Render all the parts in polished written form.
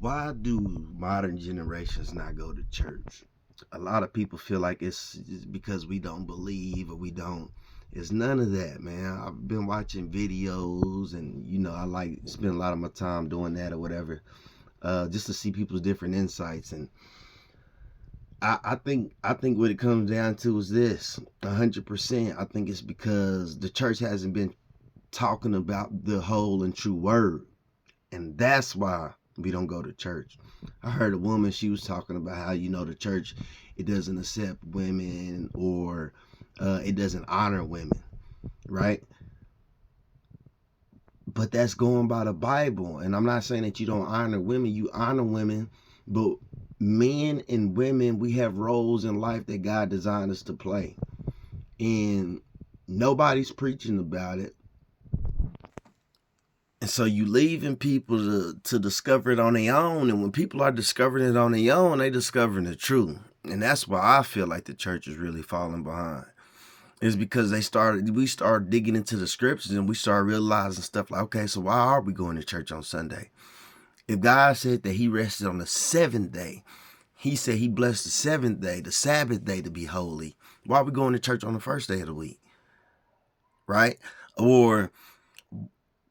Why do modern generations not go to church? A lot of people feel like it's because we don't believe or we don't. It's none of that, man. I've been watching videos and, I like spend a lot of my time doing that or whatever, just to see people's different insights. And I think what it comes down to is this 100%. I think it's because the church hasn't been talking about the whole and true word. And that's why we don't go to church. I heard a woman, she was talking about how, the church, it doesn't accept women or it doesn't honor women, right? But that's going by the Bible. And I'm not saying that you don't honor women, you honor women, but men and women, we have roles in life that God designed us to play. And nobody's preaching about it. And so you leaving people to discover it on their own. And when people are discovering it on their own, they discovering the truth. And that's why I feel like the church is really falling behind. It's because we started digging into the scriptures and we started realizing stuff like, okay, so why are we going to church on Sunday? If God said that he rested on the seventh day, he said he blessed the seventh day, the Sabbath day, to be holy. Why are we going to church on the first day of the week? Right? Or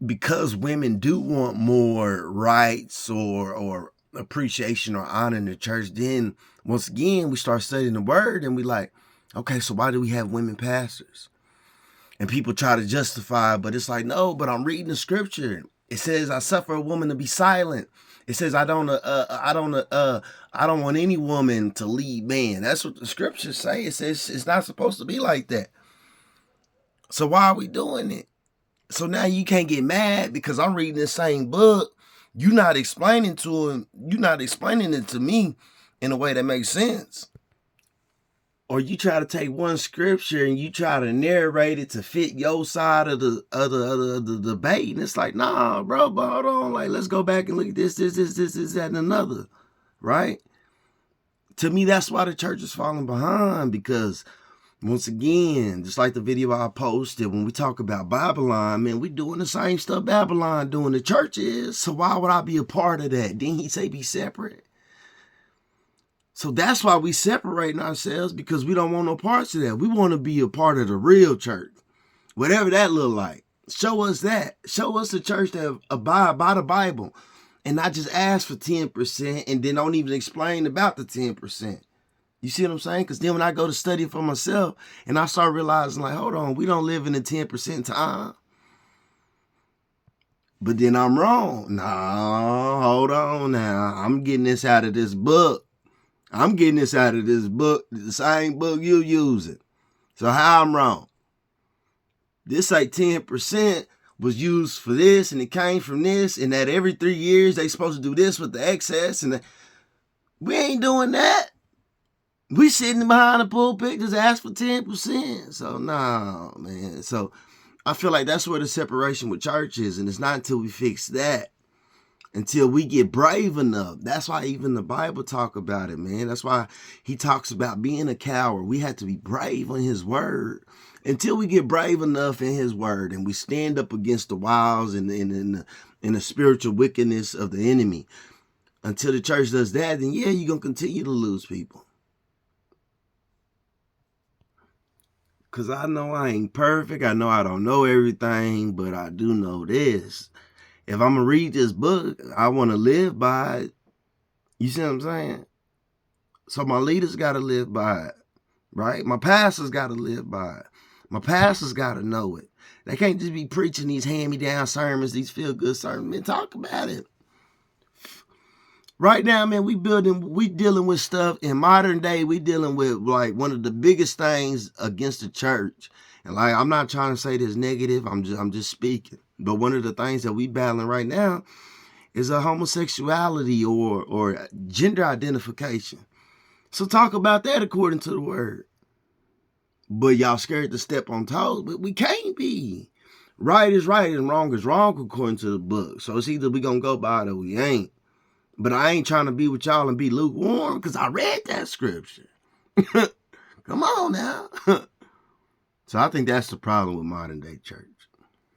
because women do want more rights or appreciation or honor in the church, then once again, we start studying the word and we like, okay, so why do we have women pastors? And people try to justify, but it's like, no, but I'm reading the scripture. It says, I suffer a woman to be silent. It says, I don't want any woman to lead man. That's what the scriptures say. It says it's not supposed to be like that. So why are we doing it? So now you can't get mad because I'm reading the same book. You're not explaining to him. You're not explaining it to me in a way that makes sense. Or you try to take one scripture and you try to narrate it to fit your side of the debate. And it's like, nah, bro, but hold on. Like, let's go back and look at this, that, and another. Right? To me, that's why the church is falling behind, because once again, just like the video I posted, when we talk about Babylon, man, we doing the same stuff Babylon doing, the church is. So why would I be a part of that? Didn't he say be separate? So that's why we separating ourselves, because we don't want no parts of that. We want to be a part of the real church, whatever that look like. Show us that. Show us the church that abide by the Bible and not just ask for 10% and then don't even explain about the 10%. You see what I'm saying? Because then when I go to study for myself and I start realizing, like, hold on, we don't live in the 10% time. But then I'm wrong. No, hold on now. I'm getting this out of this book. The same book you using. So how I'm wrong? This like 10% was used for this and it came from this, and that every 3 years they supposed to do this with the excess, and we ain't doing that. We sitting behind the pulpit just ask for 10%. So no, man. So I feel like that's where the separation with church is, and it's not until we fix that, until we get brave enough. That's why even the Bible talk about it, man. That's why he talks about being a coward. We have to be brave on his word. Until we get brave enough in his word and we stand up against the wiles and the spiritual wickedness of the enemy, until the church does that, then yeah, you're going to continue to lose people. Because I know I ain't perfect. I know I don't know everything, but I do know this. If I'm going to read this book, I want to live by it. You see what I'm saying? So my leaders got to live by it, right? My pastors got to live by it. My pastors got to know it. They can't just be preaching these hand-me-down sermons, these feel-good sermons. Man, talk about it. Right now, man, we dealing with stuff in modern day. We dealing with like one of the biggest things against the church. And like, I'm not trying to say this negative. I'm just speaking. But one of the things that we battling right now is a homosexuality or gender identification. So talk about that according to the word. But y'all scared to step on toes, but we can't be. Right is right and wrong is wrong according to the book. So it's either we gonna go by it or we ain't. But I ain't trying to be with y'all and be lukewarm, because I read that scripture. Come on now. So I think that's the problem with modern day church.